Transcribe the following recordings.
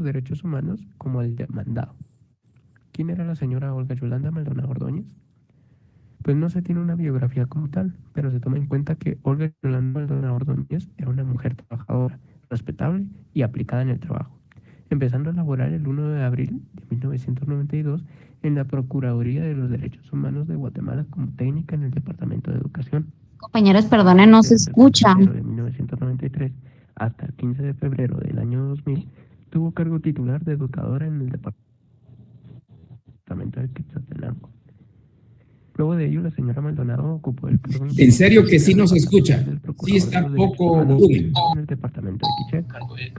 Derechos Humanos como el demandado. ¿Quién era la señora Olga Yolanda Maldonado Ordóñez? Pues no se tiene una biografía como tal, pero se toma en cuenta que Olga Yolanda Maldonado Ordóñez era una mujer trabajadora, respetable y aplicada en el trabajo, empezando a laborar el 1 de abril de 1992 en la Procuraduría de los Derechos Humanos de Guatemala como técnica en el Departamento de Educación. Compañeros, perdonen, no se Desde el 4 de escucha. enero de 1993 hasta el 15 de febrero del año 2000, tuvo cargo titular de educadora en el Departamento de Quetzaltenango. Luego de ello, la señora Maldonado ocupó el cargo En serio que sí del nos Departamento escucha. del Sí Procurador de está los Derechos poco Humanos volumen. en el Departamento de Quiché, cargo que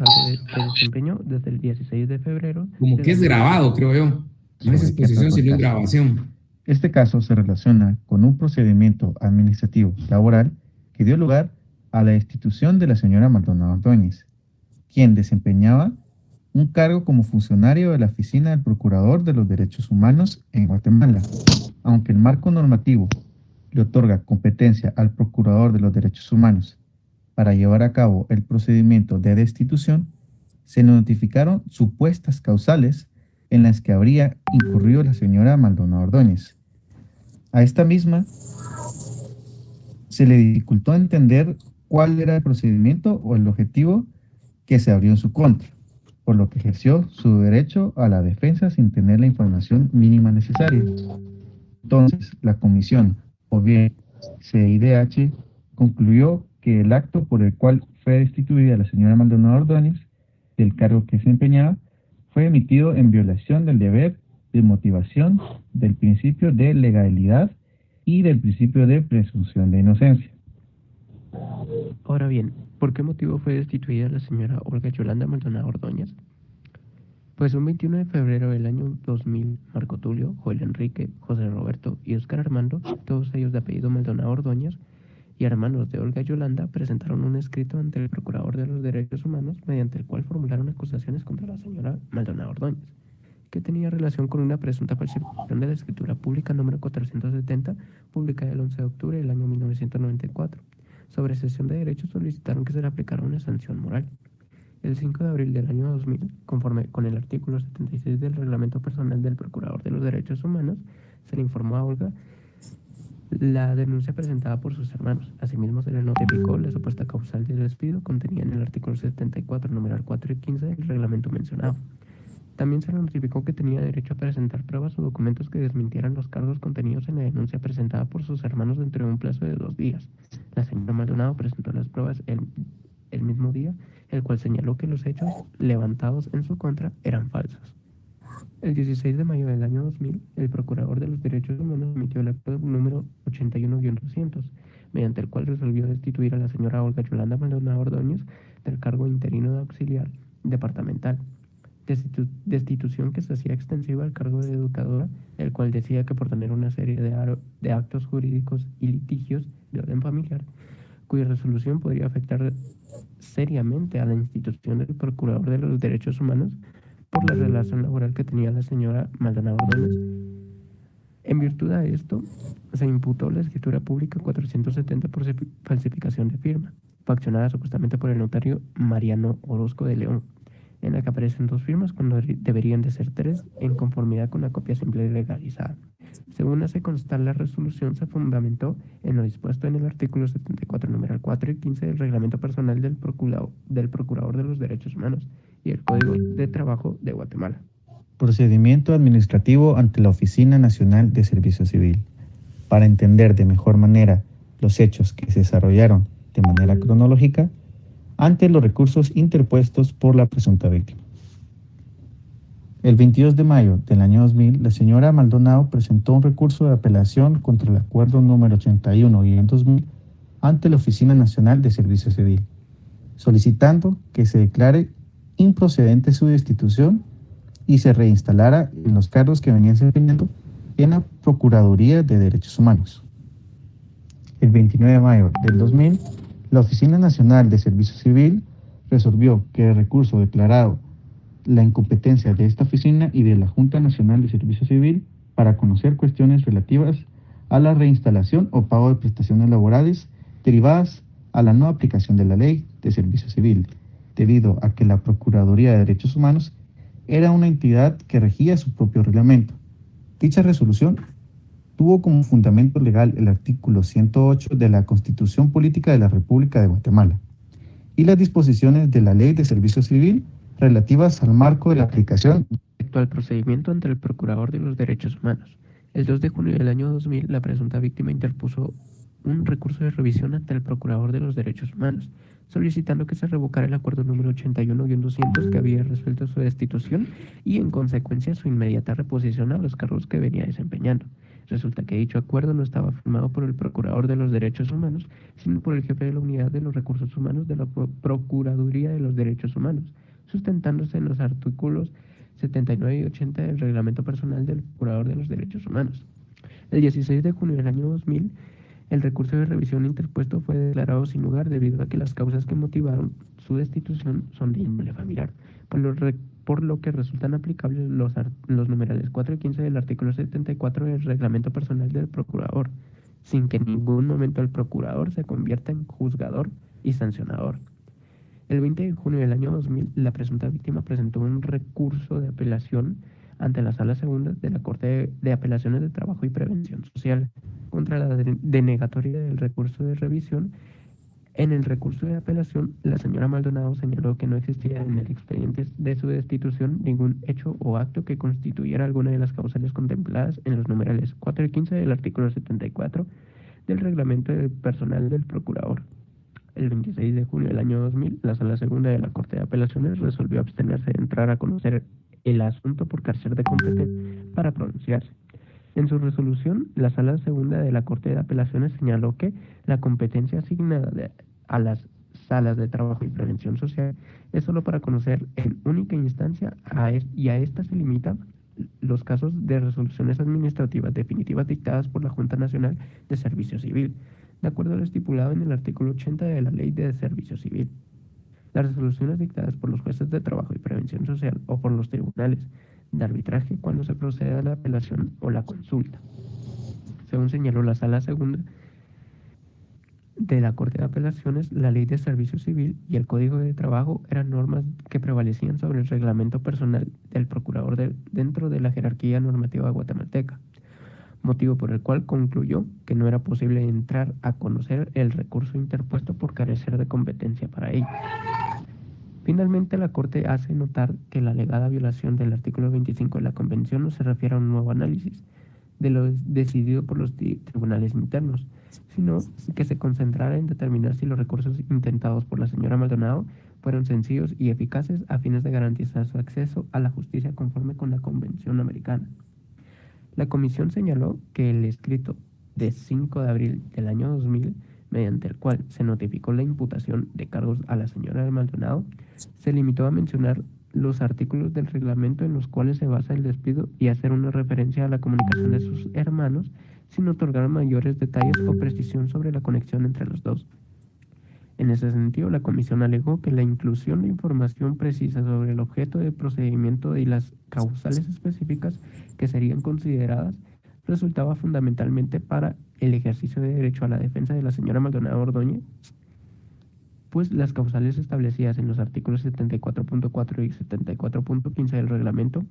desempeñó desde el 16 de febrero. Como que es grabado, creo yo. No es exposición, sino es grabación. Este caso se relaciona con un procedimiento administrativo laboral que dio lugar a la destitución de la señora Maldonado Ordóñez, quien desempeñaba un cargo como funcionario de la Oficina del Procurador de los Derechos Humanos en Guatemala. Aunque el marco normativo le otorga competencia al Procurador de los Derechos Humanos para llevar a cabo el procedimiento de destitución, se notificaron supuestas causales en las que habría incurrido la señora Maldonado Ordóñez. A esta misma se le dificultó entender cuál era el procedimiento o el objetivo que se abrió en su contra, por lo que ejerció su derecho a la defensa sin tener la información mínima necesaria. Entonces, la comisión, o bien CIDH, concluyó que el acto por el cual fue destituida la señora Maldonado Ordóñez del cargo que desempeñaba fue emitido en violación del deber de motivación, del principio de legalidad y del principio de presunción de inocencia. Ahora bien, ¿por qué motivo fue destituida la señora Olga Yolanda Maldonado Ordóñez? Pues un 21 de febrero del año 2000, Marco Tulio, Joel Enrique, José Roberto y Óscar Armando, todos ellos de apellido Maldonado Ordóñez, y hermanos de Olga Yolanda, presentaron un escrito ante el Procurador de los Derechos Humanos mediante el cual formularon acusaciones contra la señora Maldonado Ordóñez, que tenía relación con una presunta falsificación de la escritura pública número 470, publicada el 11 de octubre del año 1994. Sobre cesión de derechos solicitaron que se le aplicara una sanción moral. El 5 de abril del año 2000, conforme con el artículo 76 del Reglamento Personal del Procurador de los Derechos Humanos, se le informó a Olga la denuncia presentada por sus hermanos. Asimismo, se le notificó la supuesta causal de despido contenida en el artículo 74, numeral 4 y 15 del reglamento mencionado. También se le notificó que tenía derecho a presentar pruebas o documentos que desmintieran los cargos contenidos en la denuncia presentada por sus hermanos dentro de un plazo de 2 días. La señora Maldonado presentó las pruebas el mismo día, el cual señaló que los hechos levantados en su contra eran falsos. El 16 de mayo del año 2000, el Procurador de los Derechos Humanos emitió el acto número 81-200, mediante el cual resolvió destituir a la señora Olga Yolanda Maldonado Ordóñez del cargo interino de auxiliar departamental. Destitución que se hacía extensiva al cargo de educadora, el cual decía que por tener una serie de actos jurídicos y litigios de orden familiar, cuya resolución podría afectar seriamente a la institución del Procurador de los Derechos Humanos por la relación laboral que tenía la señora Maldonado Ordóñez. En virtud de esto, se imputó la escritura pública 470 por falsificación de firma, faccionada supuestamente por el notario Mariano Orozco de León, en la que aparecen 2 firmas cuando deberían de ser 3, en conformidad con la copia simple y legalizada. Según hace constar la resolución, se fundamentó en lo dispuesto en el artículo 74, numeral 4 y 15 del Reglamento Personal del Procurador de los Derechos Humanos y el Código de Trabajo de Guatemala. Procedimiento administrativo ante la Oficina Nacional de Servicio Civil. Para entender de mejor manera los hechos que se desarrollaron de manera cronológica ante los recursos interpuestos por la presunta víctima. El 22 de mayo del año 2000, la señora Maldonado presentó un recurso de apelación contra el acuerdo número 81/2000 ante la Oficina Nacional de Servicio Civil, solicitando que se declare improcedente su destitución y se reinstalara en los cargos que venían desempeñando en la Procuraduría de Derechos Humanos. El 29 de mayo del 2000, la Oficina Nacional de Servicio Civil resolvió que el recurso declarado la incompetencia de esta oficina y de la Junta Nacional de Servicio Civil para conocer cuestiones relativas a la reinstalación o pago de prestaciones laborales derivadas a la no aplicación de la Ley de Servicio Civil, debido a que la Procuraduría de Derechos Humanos era una entidad que regía su propio reglamento. Dicha resolución tuvo como fundamento legal el artículo 108 de la Constitución Política de la República de Guatemala y las disposiciones de la Ley de Servicio Civil relativas al marco de la aplicación respecto al procedimiento ante el Procurador de los Derechos Humanos. El 2 de junio del año 2000, la presunta víctima interpuso un recurso de revisión ante el Procurador de los Derechos Humanos, solicitando que se revocara el acuerdo número 81-200 que había resuelto su destitución y, en consecuencia, su inmediata reposición a los cargos que venía desempeñando. Resulta que dicho acuerdo no estaba firmado por el Procurador de los Derechos Humanos, sino por el jefe de la Unidad de los Recursos Humanos de la Procuraduría de los Derechos Humanos, sustentándose en los artículos 79 y 80 del Reglamento Personal del Procurador de los Derechos Humanos. El 16 de junio del año 2000, el recurso de revisión interpuesto fue declarado sin lugar debido a que las causas que motivaron su destitución son de índole familiar, por lo que resultan aplicables los numerales 4 y 15 del artículo 74 del Reglamento Personal del Procurador, sin que en ningún momento el Procurador se convierta en juzgador y sancionador. El 20 de junio del año 2000, la presunta víctima presentó un recurso de apelación ante la Sala Segunda de la Corte de Apelaciones de Trabajo y Prevención Social contra la denegatoria del recurso de revisión. En el recurso de apelación, la señora Maldonado señaló que no existía en el expediente de su destitución ningún hecho o acto que constituyera alguna de las causales contempladas en los numerales 4 y 15 del artículo 74 del Reglamento Personal del Procurador. El 26 de junio del año 2000, la Sala Segunda de la Corte de Apelaciones resolvió abstenerse de entrar a conocer el asunto por carecer de competencia para pronunciarse. En su resolución, la Sala Segunda de la Corte de Apelaciones señaló que la competencia asignada a las salas de trabajo y prevención social es solo para conocer en única instancia y a esta se limita los casos de resoluciones administrativas definitivas dictadas por la Junta Nacional de Servicio Civil, de acuerdo a lo estipulado en el artículo 80 de la Ley de Servicio Civil. Las resoluciones dictadas por los jueces de trabajo y prevención social o por los tribunales de arbitraje cuando se procede a la apelación o la consulta. Según señaló la Sala Segunda de la Corte de Apelaciones, la Ley de Servicio Civil y el Código de Trabajo eran normas que prevalecían sobre el reglamento personal del procurador dentro de la jerarquía normativa guatemalteca, motivo por el cual concluyó que no era posible entrar a conocer el recurso interpuesto por carecer de competencia para ello. Finalmente, la Corte hace notar que la alegada violación del artículo 25 de la Convención no se refiere a un nuevo análisis de lo decidido por los tribunales internos, sino que se concentrará en determinar si los recursos intentados por la señora Maldonado fueron sencillos y eficaces a fines de garantizar su acceso a la justicia conforme con la Convención Americana. La comisión señaló que el escrito de 5 de abril del año 2000, mediante el cual se notificó la imputación de cargos a la señora Maldonado, se limitó a mencionar los artículos del reglamento en los cuales se basa el despido y hacer una referencia a la comunicación de sus hermanos, sin otorgar mayores detalles o precisión sobre la conexión entre los dos. En ese sentido, la comisión alegó que la inclusión de información precisa sobre el objeto de procedimiento y las causales específicas que serían consideradas resultaba fundamentalmente para el ejercicio de derecho a la defensa de la señora Maldonado Ordóñez, pues las causales establecidas en los artículos 74.4 y 74.15 del reglamento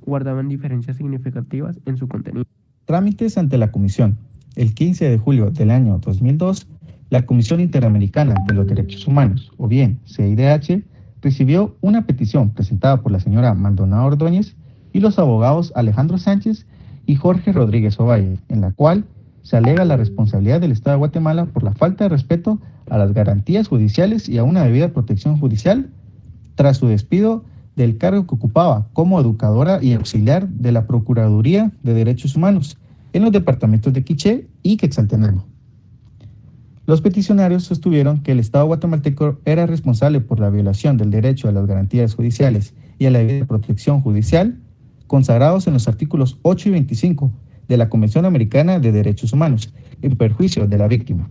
guardaban diferencias significativas en su contenido. Trámites ante la Comisión. El 15 de julio del año 2002, la Comisión Interamericana de los Derechos Humanos, o bien CIDH, recibió una petición presentada por la señora Maldonado Ordóñez y los abogados Alejandro Sánchez y Jorge Rodríguez Ovalle, en la cual se alega la responsabilidad del Estado de Guatemala por la falta de respeto a las garantías judiciales y a una debida protección judicial tras su despido del cargo que ocupaba como educadora y auxiliar de la Procuraduría de Derechos Humanos en los departamentos de Quiché y Quetzaltenango. Los peticionarios sostuvieron que el Estado guatemalteco era responsable por la violación del derecho a las garantías judiciales y a la debida protección judicial consagrados en los artículos 8 y 25 de la Convención Americana de Derechos Humanos, en perjuicio de la víctima.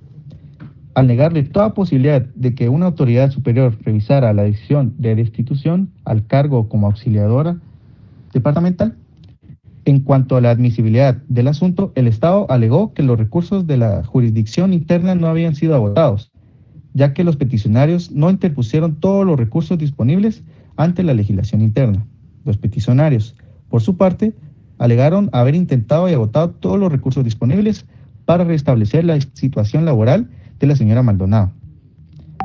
Al negarle toda posibilidad de que una autoridad superior revisara la decisión de destitución al cargo como auxiliadora departamental, en cuanto a la admisibilidad del asunto, el Estado alegó que los recursos de la jurisdicción interna no habían sido agotados, ya que los peticionarios no interpusieron todos los recursos disponibles ante la legislación interna. Los peticionarios, por su parte, alegaron haber intentado y agotado todos los recursos disponibles para restablecer la situación laboral de la señora Maldonado.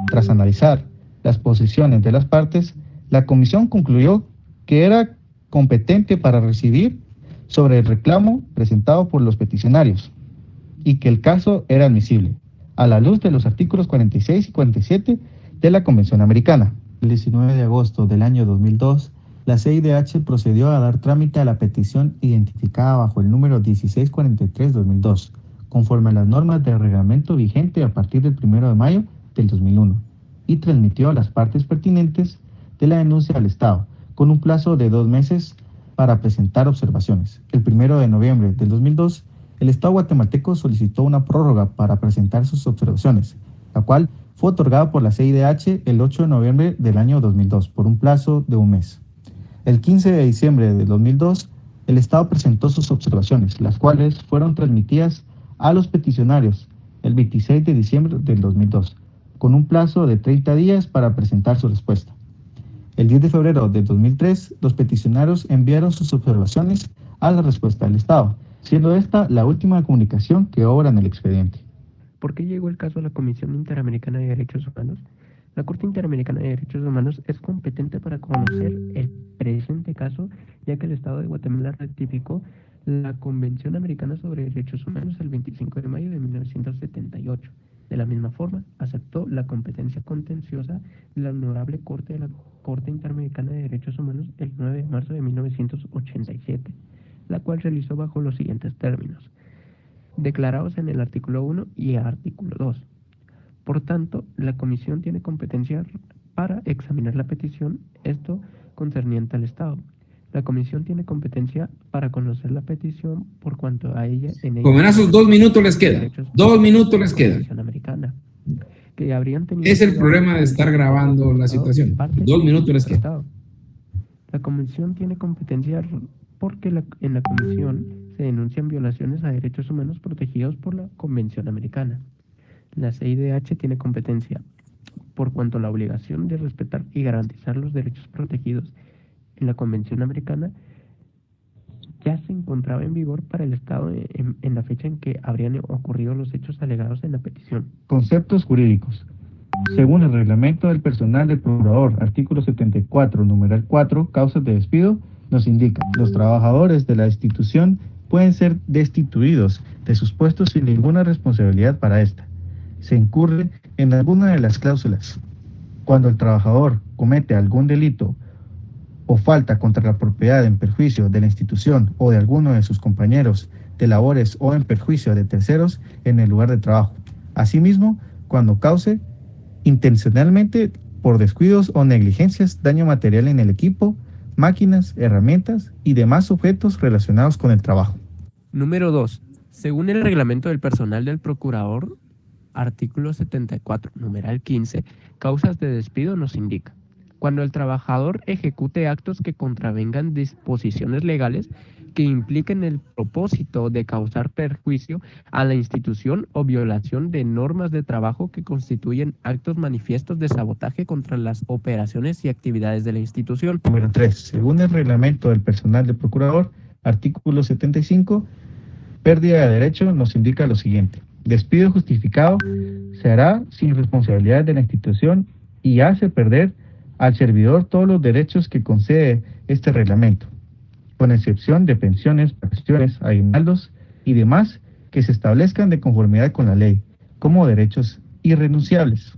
Tras analizar las posiciones de las partes, la comisión concluyó que era competente para decidir sobre el reclamo presentado por los peticionarios y que el caso era admisible, a la luz de los artículos 46 y 47 de la Convención Americana. El 19 de agosto del año 2002, la CIDH procedió a dar trámite a la petición identificada bajo el número 1643-2002, conforme a las normas del reglamento vigente a partir del 1 de mayo del 2001, y transmitió a las partes pertinentes de la denuncia al Estado, con un plazo de 2 meses para presentar observaciones. El 1 de noviembre del 2002, el Estado guatemalteco solicitó una prórroga para presentar sus observaciones, la cual fue otorgada por la CIDH el 8 de noviembre del año 2002 por un plazo de 1 mes. El 15 de diciembre de 2002, el Estado presentó sus observaciones, las cuales fueron transmitidas a los peticionarios el 26 de diciembre del 2002, con un plazo de 30 días para presentar su respuesta. El 10 de febrero de 2003, los peticionarios enviaron sus observaciones a la respuesta del Estado, siendo esta la última comunicación que obra en el expediente. ¿Por qué llegó el caso a la Comisión Interamericana de Derechos Humanos? La Corte Interamericana de Derechos Humanos es competente para conocer el presente caso, ya que el Estado de Guatemala ratificó la Convención Americana sobre Derechos Humanos el 25 de mayo de 1978. De la misma forma, aceptó la competencia contenciosa de la Honorable Corte de la Corte Interamericana de Derechos Humanos el 9 de marzo de 1987, la cual realizó bajo los siguientes términos, declarados en el artículo 1 y artículo 2. Por tanto, la Comisión tiene competencia para examinar la petición, esto concerniente al Estado. La Comisión tiene competencia para conocer la petición por cuanto a ella... Jovenazos, 2 minutos les queda. 2 minutos les queda. Americana, que habrían tenido es el problema de estar grabando la situación. 2 minutos les queda. La Comisión tiene competencia porque en la Comisión se denuncian violaciones a derechos humanos protegidos por la Convención Americana. La CIDH tiene competencia por cuanto a la obligación de respetar y garantizar los derechos protegidos en la Convención Americana ya se encontraba en vigor para el Estado en la fecha en que habrían ocurrido los hechos alegados en la petición. Conceptos jurídicos. Según el reglamento del personal del procurador, artículo 74, numeral 4, causas de despido, nos indica, los trabajadores de la institución pueden ser destituidos de sus puestos sin ninguna responsabilidad para esta. Se incurre en alguna de las cláusulas. Cuando el trabajador comete algún delito o falta contra la propiedad en perjuicio de la institución o de alguno de sus compañeros de labores o en perjuicio de terceros en el lugar de trabajo. Asimismo, cuando cause intencionalmente por descuidos o negligencias daño material en el equipo, máquinas, herramientas y demás objetos relacionados con el trabajo. Número 2. Según el reglamento del personal del procurador, artículo 74, numeral 15, causas de despido nos indica. Cuando el trabajador ejecute actos que contravengan disposiciones legales que impliquen el propósito de causar perjuicio a la institución o violación de normas de trabajo que constituyen actos manifiestos de sabotaje contra las operaciones y actividades de la institución. Número 3. Según el reglamento del personal del procurador, artículo 75, pérdida de derecho nos indica lo siguiente. Despido justificado se hará sin responsabilidad de la institución y hace perder al servidor todos los derechos que concede este reglamento, con excepción de pensiones, vacaciones, aguinaldos y demás que se establezcan de conformidad con la ley, como derechos irrenunciables.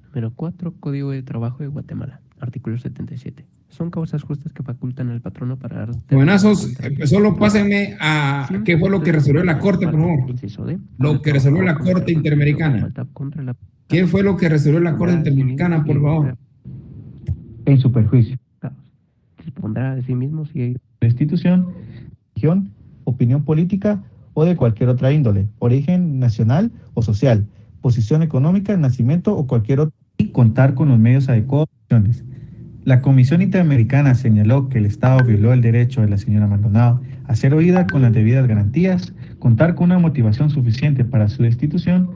Número 4. Código de Trabajo de Guatemala, artículo 77. Son causas justas que facultan al patrono para dar... Buenazos, solo pásenme a qué fue lo que resolvió la Corte, por favor. Lo que resolvió la Corte Interamericana. ¿Qué fue lo que resolvió la Corte Interamericana, por favor? En su perjuicio. Dispondrá de sí mismo si la institución, religión, opinión política o de cualquier otra índole, origen nacional o social, posición económica, nacimiento o cualquier otro, y contar con los medios adecuados. La Comisión Interamericana señaló que el Estado violó el derecho de la señora Maldonado a ser oída con las debidas garantías, contar con una motivación suficiente para su destitución,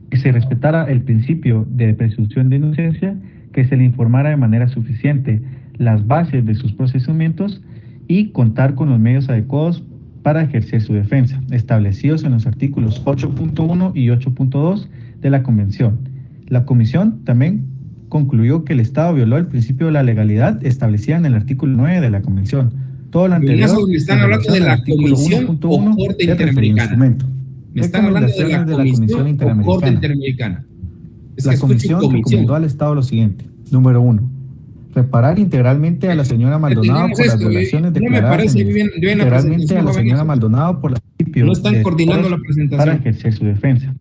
que se respetara el principio de presunción de inocencia, que se le informara de manera suficiente las bases de sus procesamientos y contar con los medios adecuados para ejercer su defensa, establecidos en los artículos 8.1 y 8.2 de la Convención. La Comisión también concluyó que el Estado violó el principio de la legalidad establecida en el artículo 9 de la Convención. Todo lo anterior me están hablando de la Comisión o Corte Interamericana. Me están hablando de la Comisión o Corte Interamericana. La Comisión recomendó al Estado lo siguiente. Número 1. Reparar integralmente a la señora Maldonado por las violaciones declaradas integralmente a la señora Maldonado por la no están coordinando la presentación para ejercer su defensa.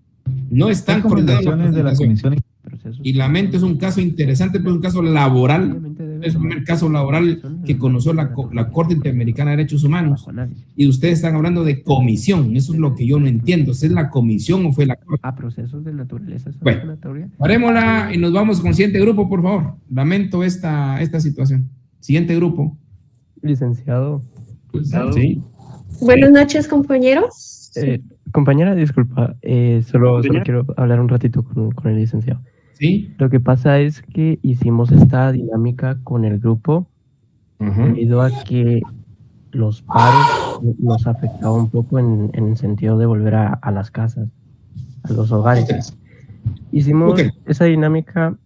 No están coordinando la presentación. Y lamento, es un caso interesante, pero es un caso laboral, es el primer caso laboral que conoció la Corte Interamericana de Derechos Humanos. Y ustedes están hablando de comisión, eso es lo que yo no entiendo, ¿es la comisión o fue la Corte? Procesos de naturaleza. Bueno, parémosla y nos vamos con el siguiente grupo, por favor. Lamento esta situación. Siguiente grupo. Licenciado. Sí. Buenas noches, compañeros. Compañera, disculpa, solo quiero hablar un ratito con el licenciado. Sí. Lo que pasa es que hicimos esta dinámica con el grupo debido a que los paros nos afectaba un poco en el sentido de volver a las casas, a los hogares. Hicimos esa dinámica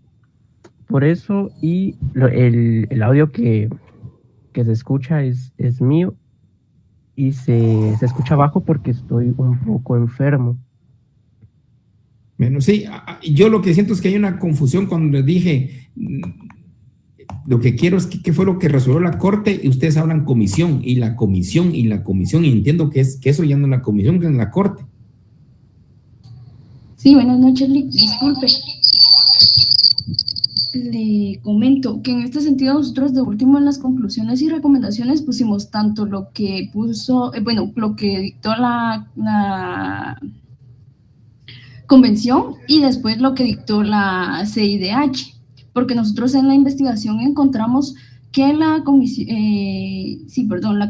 por eso y el audio que se escucha es mío y se escucha bajo porque estoy un poco enfermo. Bueno, sí, yo lo que siento es que hay una confusión cuando les dije, lo que quiero es que qué fue lo que resolvió la Corte y ustedes hablan comisión, y la comisión, y entiendo que eso ya no es la comisión, que es la Corte. Sí, buenas noches, disculpe. Le comento que en este sentido nosotros de último en las conclusiones y recomendaciones pusimos tanto lo que puso, lo que dictó la Convención y después lo que dictó la CIDH, porque nosotros en la investigación encontramos que la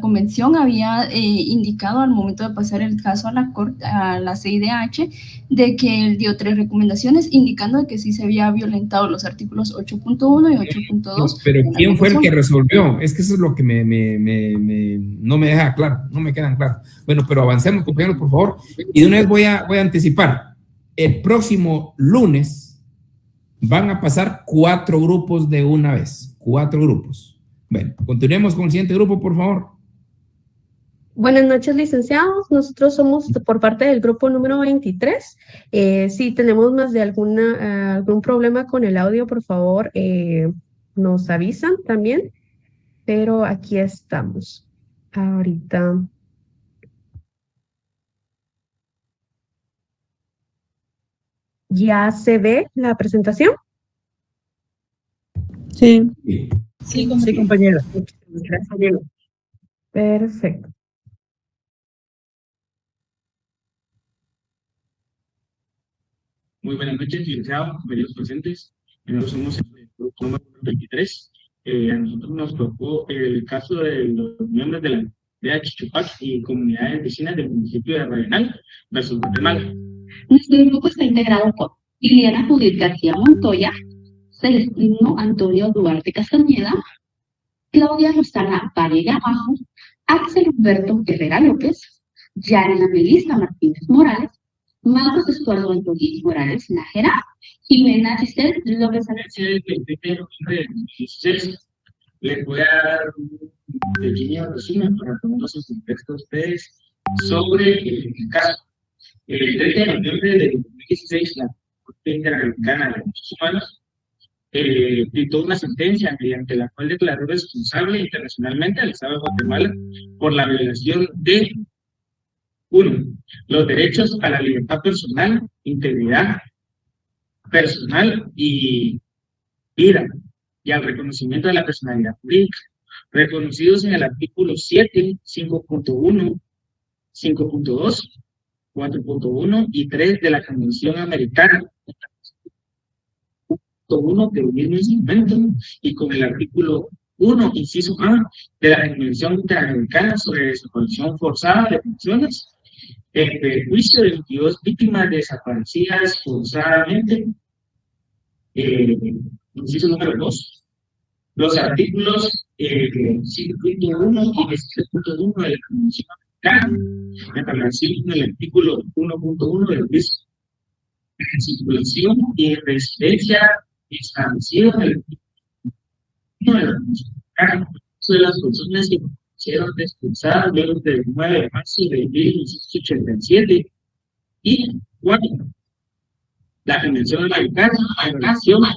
Convención había indicado al momento de pasar el caso a la Corte, a la CIDH, de que él dio 3 recomendaciones indicando que sí se había violentado los artículos 8.1 y 8.2. Pero ¿quién fue el que resolvió? Es que eso es lo que no me deja claro, no me quedan claros. Bueno, pero avancemos, compañeros, por favor. Y de una vez voy a anticipar. El próximo lunes van a pasar 4 grupos de una vez. 4 grupos. Bueno, continuemos con el siguiente grupo, por favor. Buenas noches, licenciados. Nosotros somos por parte del grupo número 23. Si tenemos más de algún problema con el audio, por favor, nos avisan también. Pero aquí estamos. Ahorita. ¿Ya se ve la presentación? Sí. Sí, compañero. Gracias. Perfecto. Muy buenas noches, licenciados, compañeros presentes. Nosotros somos el grupo número 23. A nosotros nos tocó el caso de los miembros de la aldea Chichupac y comunidades vecinas del municipio de Ravenal versus Guatemala. Nuestro grupo está integrado por Liliana Judith García Montoya, Celestino Antonio Duarte Castañeda, Claudia Rosana Varela Bajo, Axel Humberto Herrera López, Yarena Melissa Martínez Morales, Marcos Estuardo Antonio Morales Nájera, Jimena Giselle López El 20 de noviembre de 2016. Les voy a dar un pequeño resumen para ponerlos en contexto a ustedes sobre el caso. El 30 de noviembre de 2016, la Corte Interamericana de Derechos Humanos dictó una sentencia mediante la cual declaró responsable internacionalmente al Estado de Guatemala por la violación de 1. Los derechos a la libertad personal, integridad personal y vida, y al reconocimiento de la personalidad jurídica, reconocidos en el artículo 7, 5.1, 5.2, 4.1 y 3 de la Convención Americana, 1 del mismo instrumento, y con el artículo 1, inciso A, de la Convención Interamericana sobre Desaparición Forzada de Personas, el perjuicio de 22 víctimas desaparecidas forzadamente, y Inciso número 2. Los artículos 5.1 y 16.1 de la Convención Americana en relación con el artículo 1.1 del mismo. La circulación y residencia establecida en el artículo 1 de la Convención Americana de las personas que fueron expulsadas luego del 9 de marzo de 1987 y 4. La Convención Americana en relación al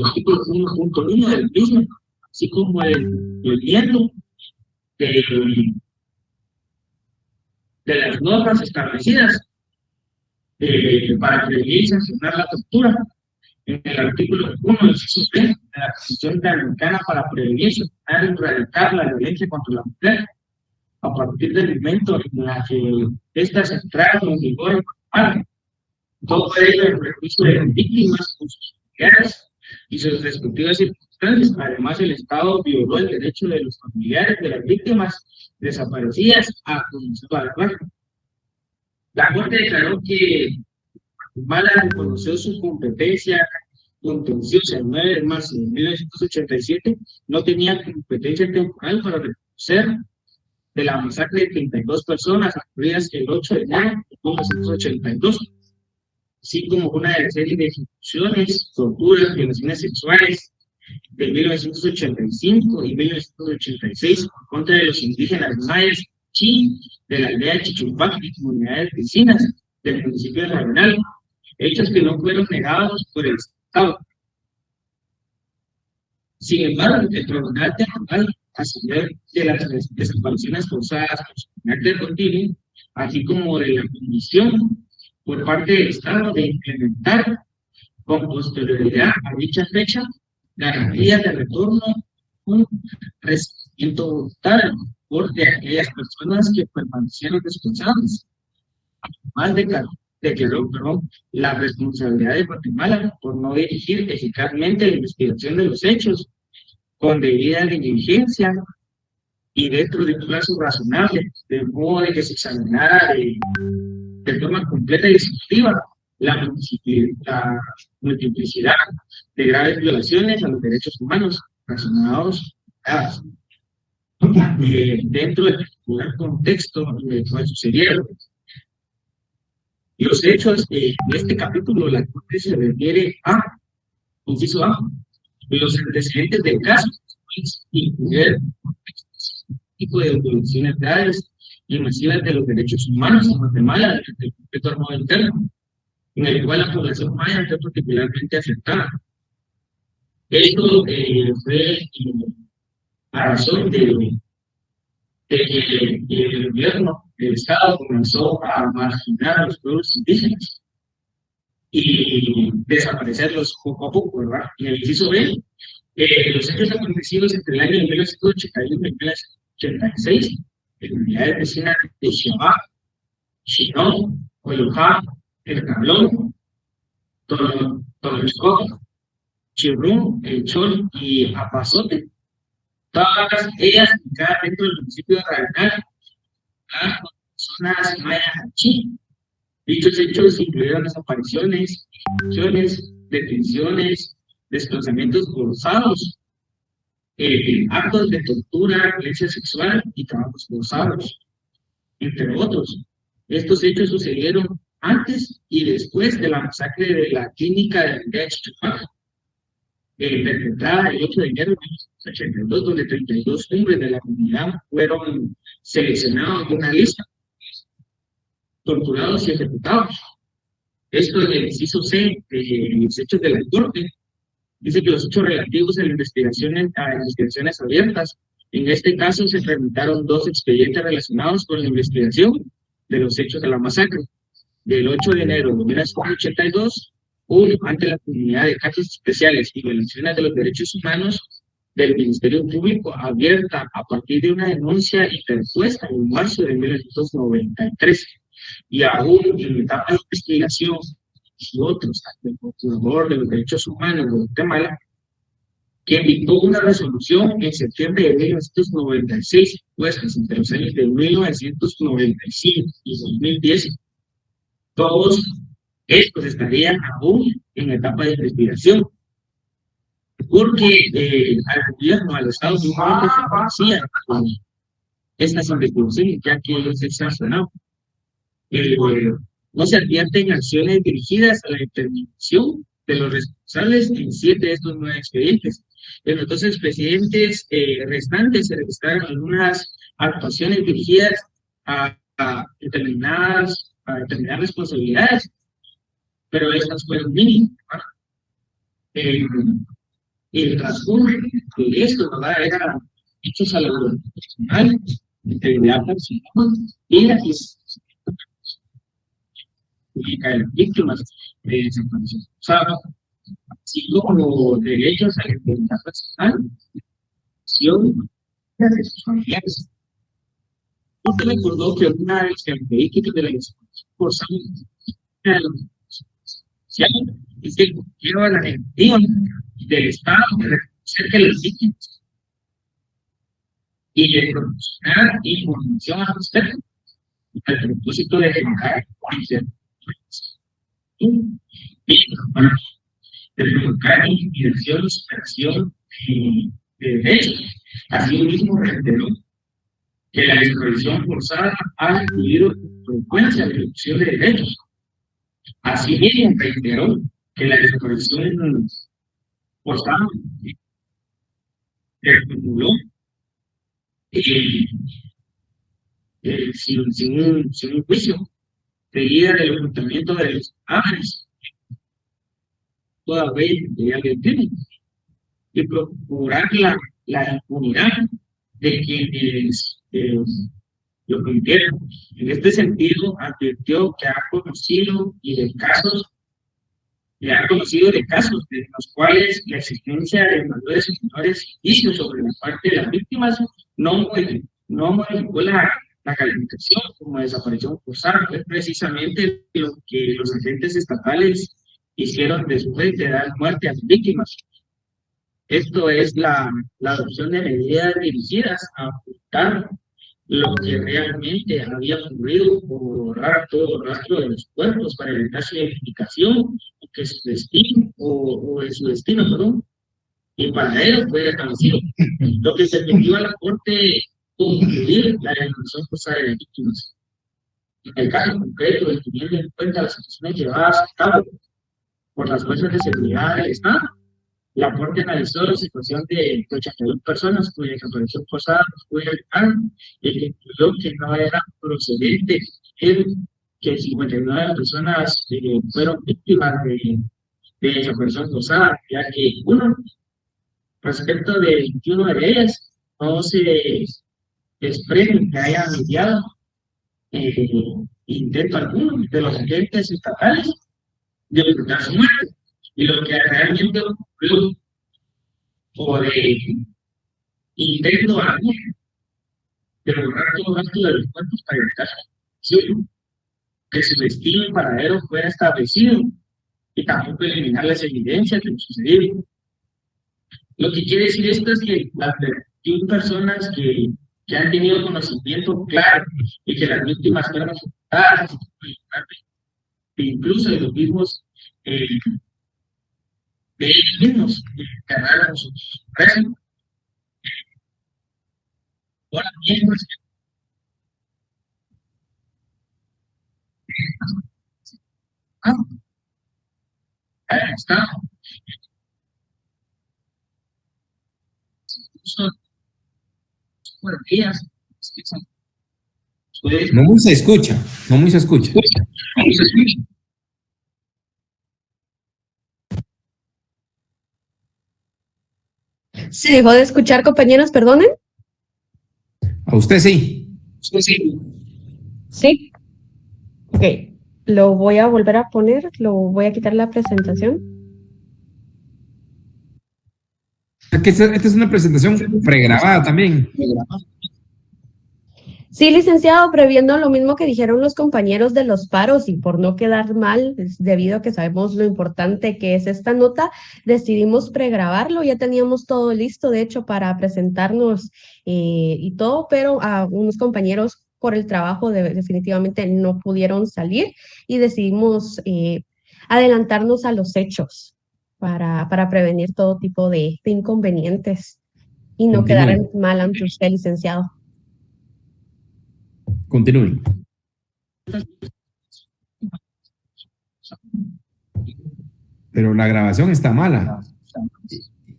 artículo 1.1 del mismo, así como el movimiento de las normas establecidas para prevenir y sancionar la tortura. En el artículo 1 del inciso B de la Convención Interamericana para prevenir, sancionar y erradicar la violencia contra la mujer, a partir del momento en la que estas entraron en vigor, todo ello en perjuicio de las víctimas, con sus familiares y sus respectivas circunstancias. Además, el Estado violó el derecho de los familiares de las víctimas desaparecidas a conocer la verdad. La Corte declaró que Guatemala reconoció su competencia contenciosa el 9 de marzo de 1987, no tenía competencia temporal para reconocer de la masacre de 32 personas ocurridas el 8 de enero de 1982, así como una serie de ejecuciones, torturas, violaciones sexuales de 1985 y 1986 en contra de los indígenas mayas Chi, de la aldea Chichupac y comunidades vecinas del municipio de Ravenal, hechos que no fueron negados por el Estado. Sin embargo, el Tribunal Temporal, a saber de las desapariciones forzadas con su carácter continuo, así como de la Comisión por parte del Estado de implementar con posterioridad a dicha fecha garantías de retorno un resarcimiento voluntario por de aquellas personas que permanecieron responsables, además declaró la responsabilidad de Guatemala por no dirigir eficazmente la investigación de los hechos con debida diligencia y dentro de un plazo razonable, de modo de que se examinara de forma completa y exhaustiva la multiplicidad de graves violaciones a los derechos humanos relacionados dentro del particular contexto de cual sucedieron. Los hechos de este capítulo, la Corte se refiere a, inciso A, los antecedentes del caso, incluir tipo de violaciones graves y masivas de los derechos humanos en Guatemala durante el conflicto armado interno, en el cual la población maya fue particularmente afectada. Esto fue a razón de que el gobierno del Estado comenzó a marginar a los pueblos indígenas y desaparecerlos poco a poco, ¿verdad? En el inciso B, los hechos acontecidos entre el año 1981 y 1986 en comunidades vecinas de Xabá, Chinón, Oyojá, El Cablón, Toloscoc, Chirrún, El Chol y Apazote, todas ellas ubicadas dentro del municipio de Ravenal, a zonas mayas Achí. Dichos hechos incluyeron desapariciones, ejecuciones, detenciones, desplazamientos forzados, actos de tortura, violencia sexual y trabajos forzados, entre otros. Estos hechos sucedieron antes y después de la masacre de la clínica de aldea Chichupac, perpetrada el 8 de enero de 1982, donde 32 hombres de la comunidad fueron seleccionados de una lista, torturados y ejecutados. Esto en el inciso C de los hechos de la Corte dice que los hechos relativos a las investigaciones abiertas, en este caso se tramitaron 2 expedientes relacionados con la investigación de los hechos de la masacre del 8 de enero de 1982, uno ante la comunidad de casos especiales y violaciones de los derechos humanos del Ministerio Público, abierta a partir de una denuncia interpuesta en marzo de 1993, y aún en etapa de investigación y otros ante el Procurador de los Derechos Humanos de Guatemala, que dictó una resolución en septiembre de 1996, pues entre los años de 1995 y 2010, todos estos estarían aún en etapa de investigación. porque al gobierno, al Estado, simplemente se conocía estas investigaciones, ya que es sancionado. No se advierten acciones dirigidas a la determinación de los responsables en 7 de estos 9 expedientes. En los 2 expedientes restantes se registraron algunas actuaciones dirigidas a determinar responsabilidades, pero estas fueron mínimas. El transcurso de esto, ¿verdad? Era hechos a la voluntad personal, integridad personal y la víctimas de desaparición forzada, así como derechos a la integridad personal, acción de responsabilidades. Usted recordó que una de las características de la desaparición forzada era la social, es que lleva la negativa del Estado de reconocer que las víctimas y de proporcionar información al respecto, al propósito de generar de provocar intimidación y superación de derechos. Así mismo reiteró que la desaparición forzada ha incluido con frecuencia la reducción de derechos. Así mismo reiteró que la desaparición forzada articuló sin un juicio, seguida del ocultamiento de los ángeles, toda vez de alguien tiene, y procurar la impunidad de quienes lo cometieron. En este sentido, advirtió que ha conocido de casos en los cuales la existencia de mayores y menores indicios sobre la parte de las víctimas no modificó la calificación como desaparición forzada. Fue precisamente lo que los agentes estatales hicieron después de dar muerte a las víctimas. Esto es la adopción de medidas dirigidas a ocultar lo que realmente había ocurrido, por borrar todo rastro de los cuerpos para evitar su identificación o que su destino, o de su destino, perdón, y para ellos fue establecido. Lo que se permitió a la Corte concluir la desaparición forzada de las víctimas. En el caso concreto, teniendo en cuenta las acciones llevadas a cabo por las fuerzas de seguridad del Estado, la Corte analizó la situación de 81 personas cuya desaparición forzada fue realizada y que concluyó que no era procedente que 59 personas fueron víctimas de desaparición forzada, ya que respecto de 21 de ellas, no se desprende que haya mediado intento alguno de los agentes estatales de ocultar su muerte. Y lo que realmente ocurrió, o de intento alguno de borrar todo el acto de los cuerpos para evitar que su destino y paradero fuera establecido, y tampoco eliminar las evidencias de lo sucedido. Lo que quiere decir esto es que las 21 personas que han tenido conocimiento claro y que las víctimas fueron afectadas, incluso de los mismos de ellos mismos, cargaron su preso. Ahora bien, pues, está. Buenos días. No muy se escucha, no muy se escucha. ¿Se dejó de escuchar, compañeros? Perdonen. A usted sí. Sí. Ok. Lo voy a volver a poner. Lo voy a quitar la presentación. Esta es una presentación pregrabada también. Sí, licenciado, previendo lo mismo que dijeron los compañeros de los paros y por no quedar mal, debido a que sabemos lo importante que es esta nota, decidimos pregrabarlo. Ya teníamos todo listo, de hecho, para presentarnos y todo, pero a unos compañeros por el trabajo definitivamente no pudieron salir y decidimos adelantarnos a los hechos. para prevenir todo tipo de inconvenientes y no Continúe. quedar mal ante usted, licenciado. Continúen. Pero la grabación está mala.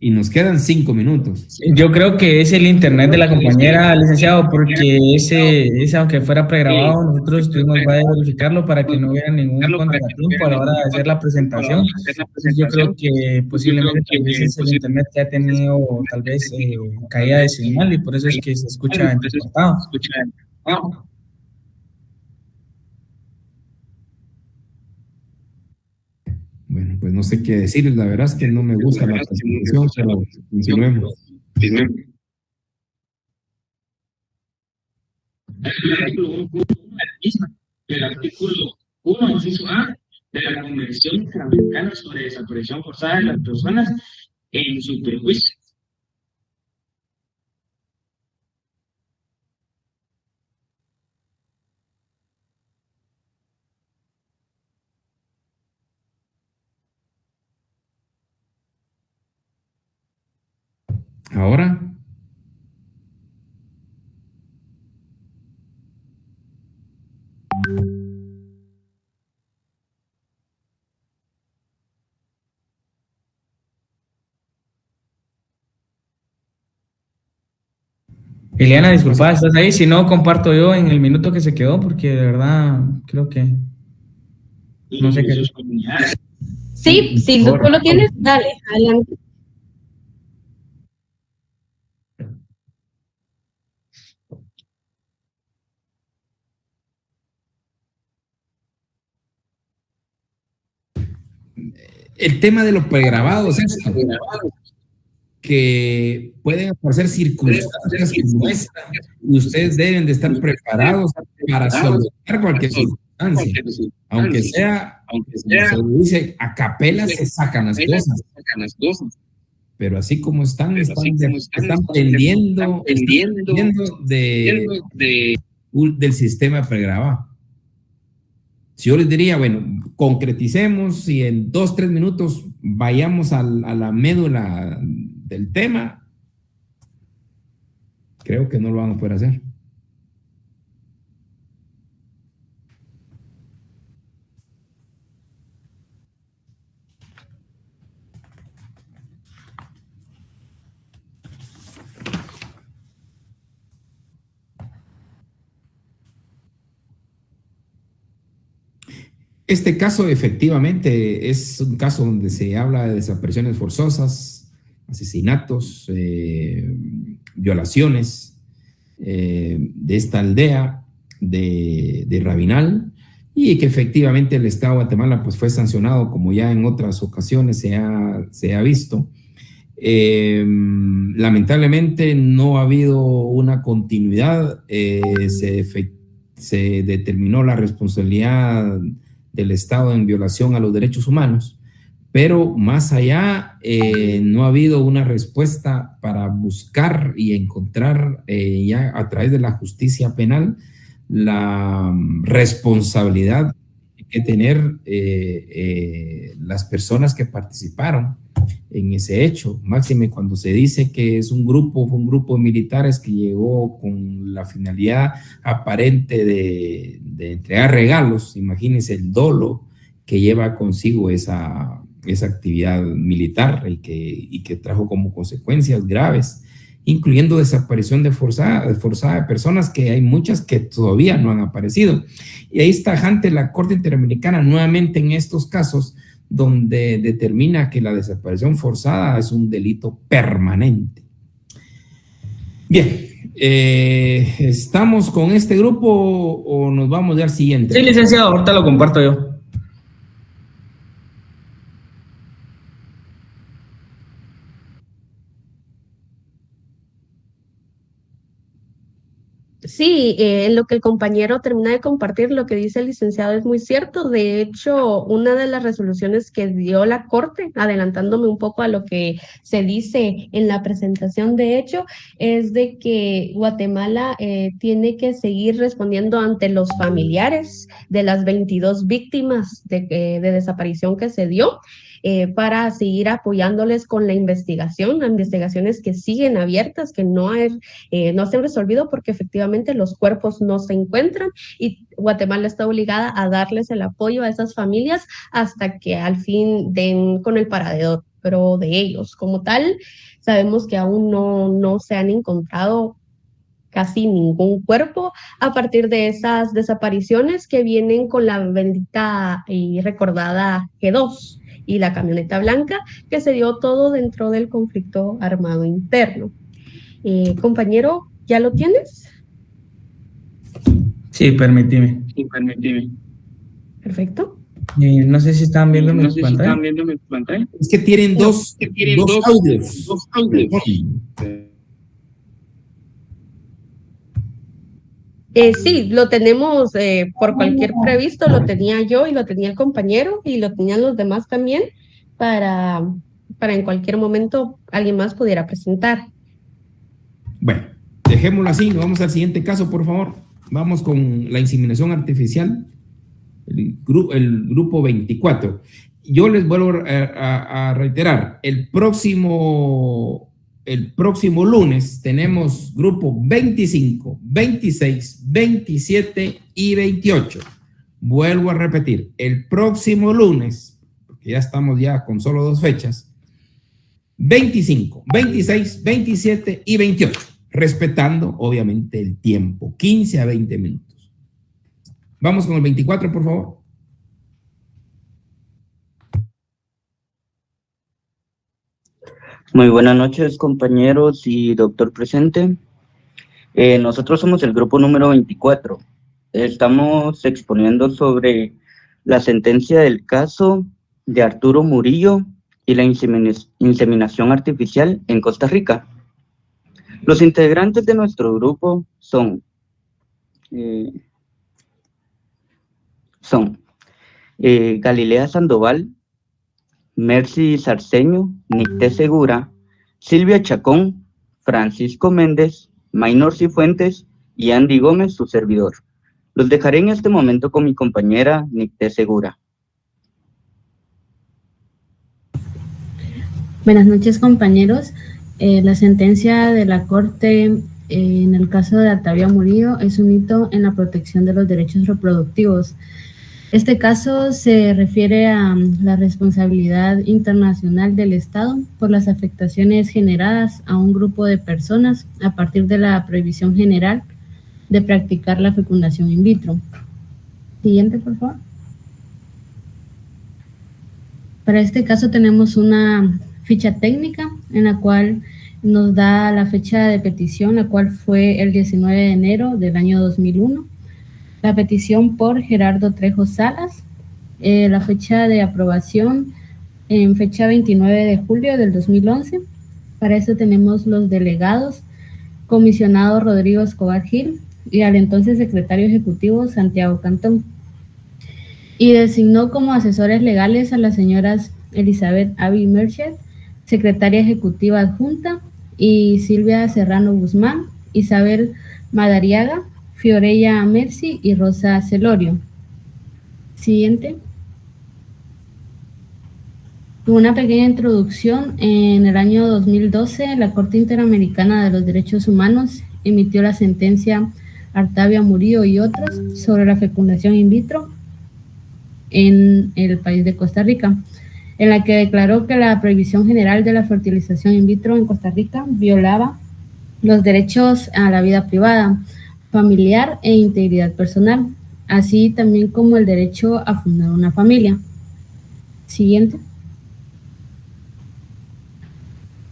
Y nos quedan 5 minutos. Yo creo que es el internet de la compañera, licenciado, porque ese aunque fuera pregrabado, nosotros tuvimos que verificarlo para que no hubiera ningún contratiempo a la hora de hacer la presentación. Entonces, yo creo que posiblemente tal vez es el internet que ha tenido tal vez caída de señal y por eso es que se escucha entrecortado. Bueno, pues no sé qué decirles, la verdad es que no me gusta la presentación, pero continuemos. El artículo 1, inciso A, de la Convención Interamericana sobre Desaparición Forzada de las Personas en su perjuicio. Ahora, Eliana, disculpa, ¿estás ahí? Si no, comparto yo en el minuto que se quedó, porque de verdad creo que no sé qué. Sí, si tú lo tienes, dale, adelante. el tema de los pregrabados es esto, que pueden aparecer circunstancias como esta y ustedes deben de estar preparados para solucionar cualquier circunstancia. Aunque sea, como se dice, a capela se sacan las cosas. Pero así como están pendiendo del sistema pregrabado. Si yo les diría, bueno, concreticemos y en 2, 3 minutos vayamos a la médula del tema, creo que no lo van a poder hacer. Este caso efectivamente es un caso donde se habla de desapariciones forzosas, asesinatos, violaciones de esta aldea de Rabinal, y que efectivamente el Estado de Guatemala pues, fue sancionado, como ya en otras ocasiones se ha visto. Lamentablemente no ha habido una continuidad, se determinó la responsabilidad del Estado en violación a los derechos humanos, pero más allá no ha habido una respuesta para buscar y encontrar ya a través de la justicia penal la responsabilidad que tener las personas que participaron en ese hecho, máxime cuando se dice que fue un grupo de militares que llegó con la finalidad aparente de entregar regalos. Imagínense el dolo que lleva consigo esa actividad militar y que trajo como consecuencias graves, incluyendo desaparición forzada de personas, que hay muchas que todavía no han aparecido. Y ahí está ante la Corte Interamericana nuevamente en estos casos, donde determina que la desaparición forzada es un delito permanente. Bien, ¿estamos con este grupo o nos vamos ya al siguiente? Sí, licenciado, ahorita lo comparto yo. Sí, en lo que el compañero termina de compartir, lo que dice el licenciado es muy cierto. De hecho, una de las resoluciones que dio la Corte, adelantándome un poco a lo que se dice en la presentación de hecho, es de que Guatemala tiene que seguir respondiendo ante los familiares de las 22 víctimas de desaparición que se dio. para seguir apoyándoles con la investigación, investigaciones que siguen abiertas, que no se han resolvido porque efectivamente los cuerpos no se encuentran y Guatemala está obligada a darles el apoyo a esas familias hasta que al fin den con el paradero de ellos. Como tal, sabemos que aún no se han encontrado casi ningún cuerpo a partir de esas desapariciones que vienen con la bendita y recordada G2 y la camioneta blanca, que se dio todo dentro del conflicto armado interno. Compañero, ¿ya lo tienes? Sí, permíteme. Perfecto. No sé si están viendo mi pantalla. Es que tienen dos audios. Sí, lo tenemos por cualquier previsto, lo tenía yo y lo tenía el compañero y lo tenían los demás también para en cualquier momento alguien más pudiera presentar. Bueno, dejémoslo así, nos vamos al siguiente caso, por favor. Vamos con la inseminación artificial, el grupo 24. Yo les vuelvo a reiterar, el próximo lunes tenemos grupo 25, 26, 27 y 28. Vuelvo a repetir, el próximo lunes, porque ya estamos con solo 2 fechas, 25, 26, 27 y 28, respetando obviamente el tiempo, 15 a 20 minutos. Vamos con el 24, por favor. Muy buenas noches, compañeros y doctor presente. Nosotros somos el grupo número 24. Estamos exponiendo sobre la sentencia del caso de Arturo Murillo y la inseminación artificial en Costa Rica. Los integrantes de nuestro grupo son Galilea Sandoval, Mercy Sarceño, Nicté Segura, Silvia Chacón, Francisco Méndez, Maynor Cifuentes y Andy Gómez, su servidor. Los dejaré en este momento con mi compañera Nicté Segura. Buenas noches, compañeros. La sentencia de la Corte en el caso de Artavia Murillo es un hito en la protección de los derechos reproductivos. Este caso se refiere a la responsabilidad internacional del Estado por las afectaciones generadas a un grupo de personas a partir de la prohibición general de practicar la fecundación in vitro. Siguiente, por favor. Para este caso tenemos una ficha técnica en la cual nos da la fecha de petición, la cual fue el 19 de enero del año 2001. La petición por Gerardo Trejo Salas, la fecha de aprobación en fecha 29 de julio del 2011. Para eso tenemos los delegados, comisionado Rodrigo Escobar Gil y al entonces secretario ejecutivo Santiago Cantón. Y designó como asesores legales a las señoras Elizabeth Avi Merched, secretaria ejecutiva adjunta, y Silvia Serrano Guzmán, Isabel Madariaga, Fiorella Mercy y Rosa Celorio. Siguiente. Una pequeña introducción. En el año 2012, la Corte Interamericana de los Derechos Humanos emitió la sentencia Artavia Murillo y otros sobre la fecundación in vitro en el país de Costa Rica, en la que declaró que la prohibición general de la fertilización in vitro en Costa Rica violaba los derechos a la vida privada, familiar e integridad personal, así también como el derecho a fundar una familia. Siguiente.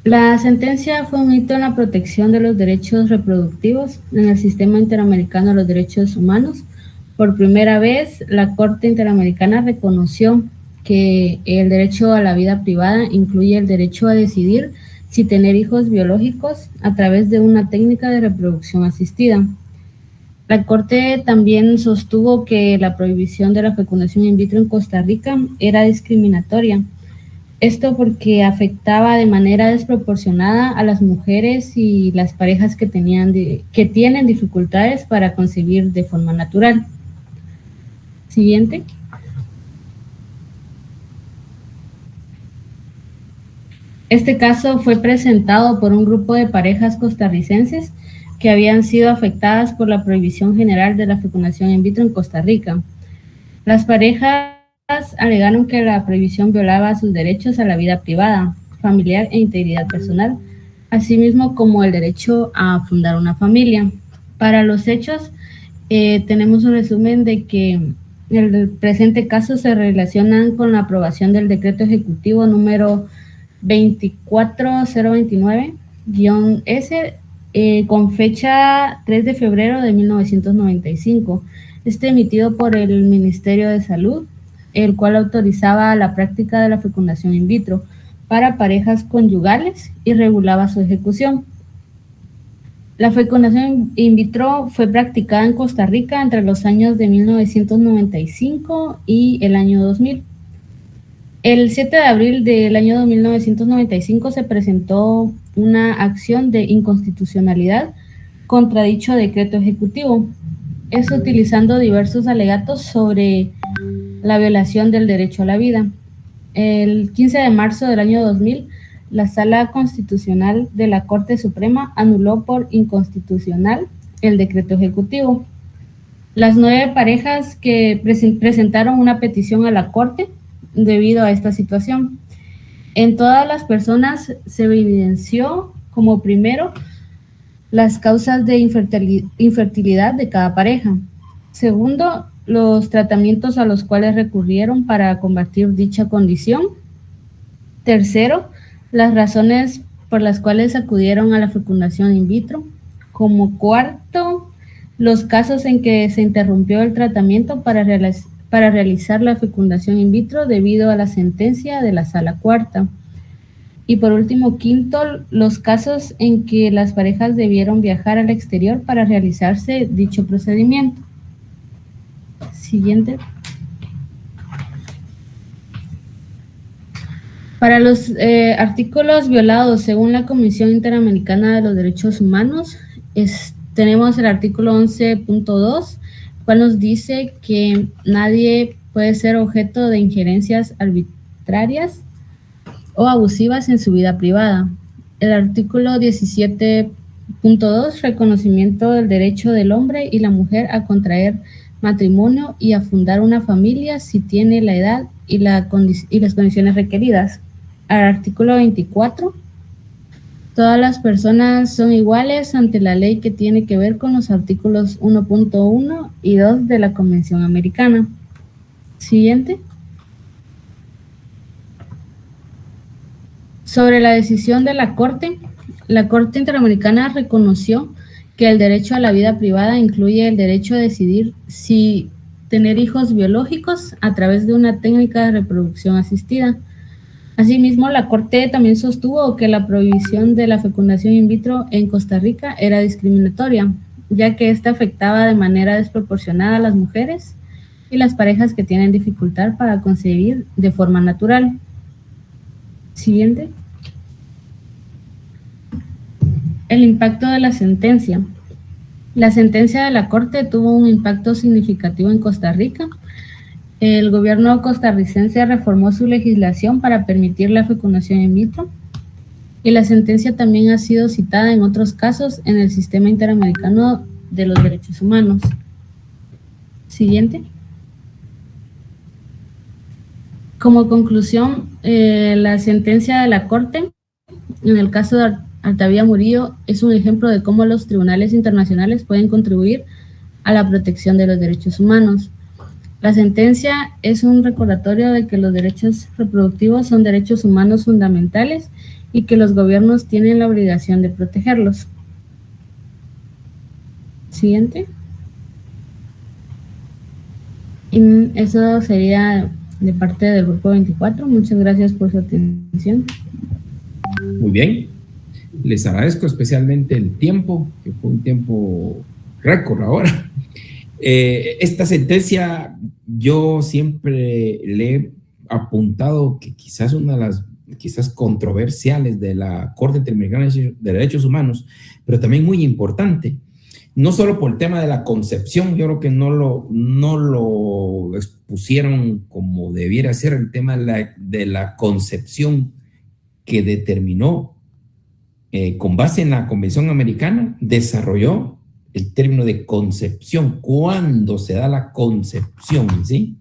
La sentencia fue un hito en la protección de los derechos reproductivos en el Sistema Interamericano de los Derechos Humanos. Por primera vez, la Corte Interamericana reconoció que el derecho a la vida privada incluye el derecho a decidir si tener hijos biológicos a través de una técnica de reproducción asistida. La Corte también sostuvo que la prohibición de la fecundación in vitro en Costa Rica era discriminatoria. Esto porque afectaba de manera desproporcionada a las mujeres y las parejas que tienen dificultades para concebir de forma natural. Siguiente. Este caso fue presentado por un grupo de parejas costarricenses que habían sido afectadas por la prohibición general de la fecundación in vitro en Costa Rica. Las parejas alegaron que la prohibición violaba sus derechos a la vida privada, familiar e integridad personal, asimismo como el derecho a fundar una familia. Para los hechos, tenemos un resumen de que el presente caso se relacionan con la aprobación del decreto ejecutivo número 24029-S con fecha 3 de febrero de 1995, emitido por el Ministerio de Salud, el cual autorizaba la práctica de la fecundación in vitro para parejas conyugales y regulaba su ejecución. La fecundación in vitro fue practicada en Costa Rica entre los años de 1995 y el año 2000. El 7 de abril del año 1995 se presentó una acción de inconstitucionalidad contra dicho decreto ejecutivo, utilizando diversos alegatos sobre la violación del derecho a la vida. El 15 de marzo del año 2000, la Sala Constitucional de la Corte Suprema anuló por inconstitucional el decreto ejecutivo. Las 9 parejas que presentaron una petición a la Corte debido a esta situación. En todas las personas se evidenció como primero las causas de infertilidad de cada pareja. Segundo, los tratamientos a los cuales recurrieron para combatir dicha condición. Tercero, las razones por las cuales acudieron a la fecundación in vitro. Como cuarto, los casos en que se interrumpió el tratamiento para realizar la fecundación in vitro debido a la sentencia de la Sala Cuarta. Y por último, quinto, los casos en que las parejas debieron viajar al exterior para realizarse dicho procedimiento. Siguiente. Para los artículos violados según la Comisión Interamericana de los Derechos Humanos, tenemos el artículo 11.2, cual nos dice que nadie puede ser objeto de injerencias arbitrarias o abusivas en su vida privada. El artículo 17.2, reconocimiento del derecho del hombre y la mujer a contraer matrimonio y a fundar una familia si tiene la edad y las condiciones requeridas. Al artículo 24, todas las personas son iguales ante la ley, que tiene que ver con los artículos 1.1 y 2 de la Convención Americana. Siguiente. Sobre la decisión de la Corte Interamericana reconoció que el derecho a la vida privada incluye el derecho a decidir si tener hijos biológicos a través de una técnica de reproducción asistida. Asimismo, la Corte también sostuvo que la prohibición de la fecundación in vitro en Costa Rica era discriminatoria, ya que esta afectaba de manera desproporcionada a las mujeres y las parejas que tienen dificultad para concebir de forma natural. Siguiente. El impacto de la sentencia. La sentencia de la Corte tuvo un impacto significativo en Costa Rica. El gobierno costarricense reformó su legislación para permitir la fecundación in vitro, y la sentencia también ha sido citada en otros casos en el Sistema Interamericano de los Derechos Humanos. Siguiente. Como conclusión, la sentencia de la Corte en el caso de Altavía Murillo es un ejemplo de cómo los tribunales internacionales pueden contribuir a la protección de los derechos humanos. La sentencia es un recordatorio de que los derechos reproductivos son derechos humanos fundamentales y que los gobiernos tienen la obligación de protegerlos. Siguiente. Y eso sería de parte del Grupo 24. Muchas gracias por su atención. Muy bien. Les agradezco especialmente el tiempo, que fue un tiempo récord ahora. Esta sentencia yo siempre le he apuntado que quizás una de las controversiales de la Corte Interamericana de Derechos Humanos, pero también muy importante, no solo por el tema de la concepción. Yo creo que no lo expusieron como debiera ser, el tema de la concepción que determinó, con base en la Convención Americana, desarrolló el término de concepción. ¿Cuándo se da la concepción? ¿Sí?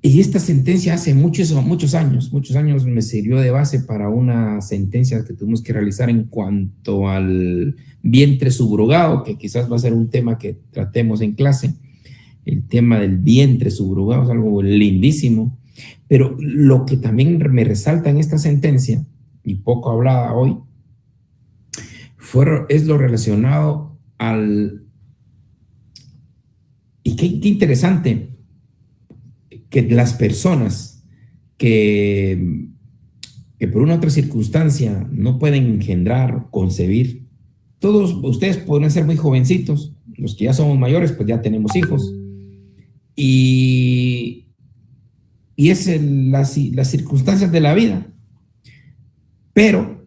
Y esta sentencia hace muchos años me sirvió de base para una sentencia que tuvimos que realizar en cuanto al vientre subrogado, que quizás va a ser un tema que tratemos en clase. El tema del vientre subrogado es algo lindísimo, pero lo que también me resalta en esta sentencia, y poco hablada hoy, es lo relacionado al... Y qué interesante que las personas que por una otra circunstancia no pueden engendrar, concebir, todos ustedes pueden ser muy jovencitos, los que ya somos mayores pues ya tenemos hijos, y es las circunstancias de la vida, pero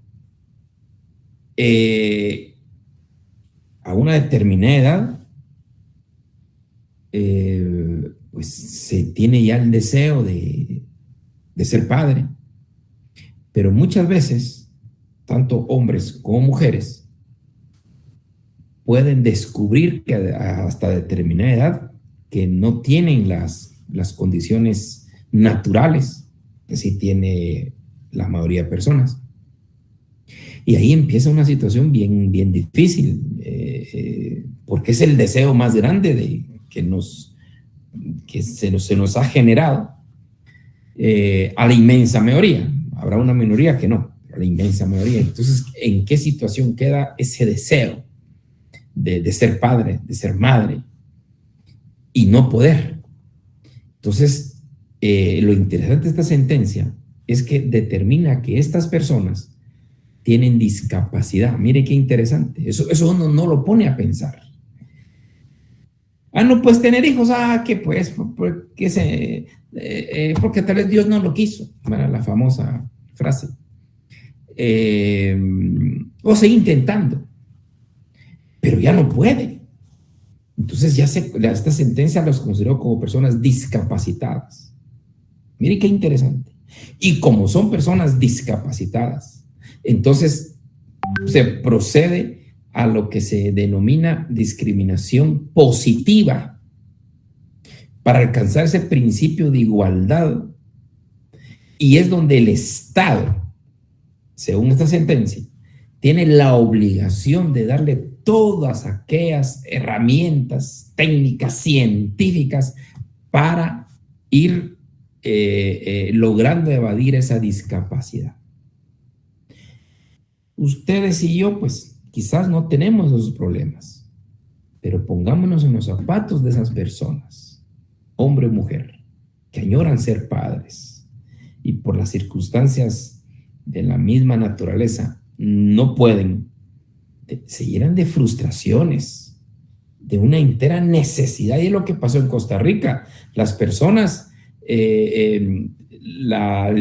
a una determinada edad pues se tiene ya el deseo de ser padre, pero muchas veces tanto hombres como mujeres pueden descubrir que hasta determinada edad que no tienen las condiciones naturales que sí tiene la mayoría de personas. Y ahí empieza una situación bien difícil, porque es el deseo más grande que se nos ha generado a la inmensa mayoría. Habrá una minoría que no, a la inmensa mayoría. Entonces, ¿en qué situación queda ese deseo de ser padre, de ser madre y no poder? Entonces, lo interesante de esta sentencia es que determina que estas personas tienen discapacidad. Mire qué interesante. Eso uno no lo pone a pensar. No puedes tener hijos. Que pues, porque tal vez Dios no lo quiso. Bueno, la famosa frase. O sigue intentando, pero ya no puede. Entonces esta sentencia los consideró como personas discapacitadas. Mire qué interesante. Y como son personas discapacitadas, entonces se procede a lo que se denomina discriminación positiva para alcanzar ese principio de igualdad, y es donde el Estado, según esta sentencia, tiene la obligación de darle todas aquellas herramientas técnicas, científicas, para ir logrando evadir esa discapacidad. Ustedes y yo, pues, quizás no tenemos esos problemas, pero pongámonos en los zapatos de esas personas, hombre o mujer, que añoran ser padres y por las circunstancias de la misma naturaleza no pueden, se llenan de frustraciones, de una entera necesidad. Y es lo que pasó en Costa Rica. Las personas, el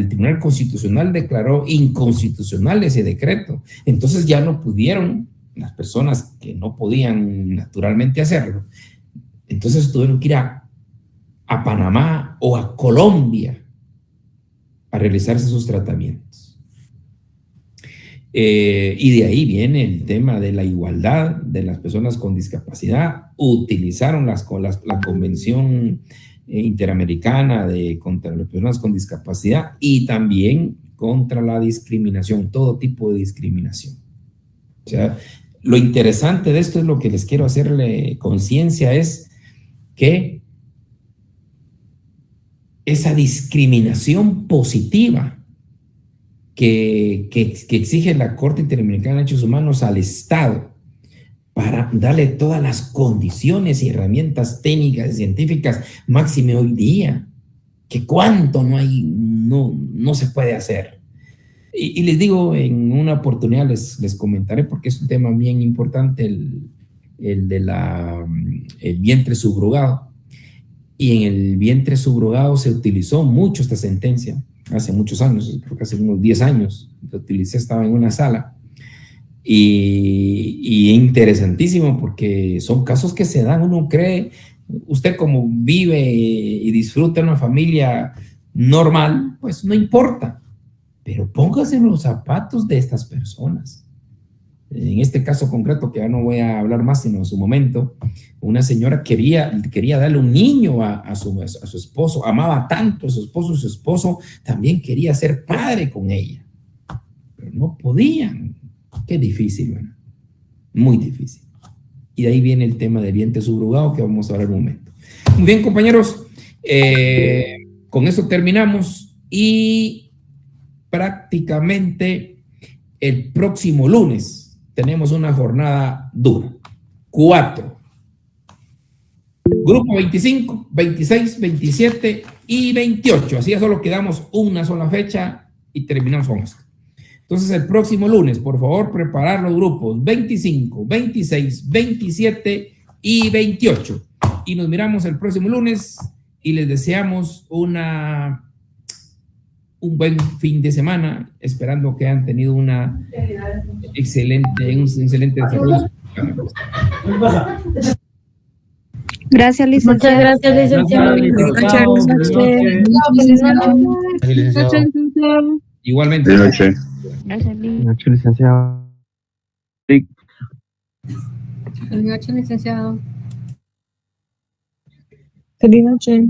Tribunal Constitucional declaró inconstitucional ese decreto. Entonces ya no pudieron, las personas que no podían naturalmente hacerlo, entonces tuvieron que ir a Panamá o a Colombia a realizarse sus tratamientos. Y de ahí viene el tema de la igualdad de las personas con discapacidad. Utilizaron la Convención Interamericana contra las personas con discapacidad y también contra la discriminación, todo tipo de discriminación. O sea, lo interesante de esto es lo que les quiero hacerle conciencia, es que esa discriminación positiva que exige la Corte Interamericana de Derechos Humanos al Estado para darle todas las condiciones y herramientas técnicas y científicas, máxime hoy día, que cuánto no se puede hacer. Y les digo, en una oportunidad les comentaré, porque es un tema bien importante, el vientre subrogado. Y en el vientre subrogado se utilizó mucho esta sentencia, hace muchos años, creo que hace unos 10 años, la utilicé, estaba en una sala, y interesantísimo, porque son casos que se dan, uno cree, usted como vive y disfruta en una familia normal, pues no importa, pero póngase en los zapatos de estas personas. En este caso concreto, que ya no voy a hablar más sino en su momento, una señora quería darle un niño a su esposo, amaba tanto a su esposo también quería ser padre con ella, pero no podían. Qué difícil, ¿verdad? Muy difícil. Y de ahí viene el tema de vientre subrogado que vamos a hablar un momento. Muy bien, compañeros, con eso terminamos y prácticamente el próximo lunes tenemos una jornada dura. 4. Grupo 25, 26, 27 y 28. Así ya solo quedamos una sola fecha y terminamos con esto. Entonces el próximo lunes, por favor, preparar los grupos 25, 26, 27 y 28. Y nos miramos el próximo lunes y les deseamos un buen fin de semana, esperando que hayan tenido un excelente desarrollo. Gracias, licenciado. Muchas gracias, licenciado. Buenas noches. Igualmente. Buenas noches. Gracias, Buenas noches, licenciado. Buenas noches, licenciado. Feliz noche.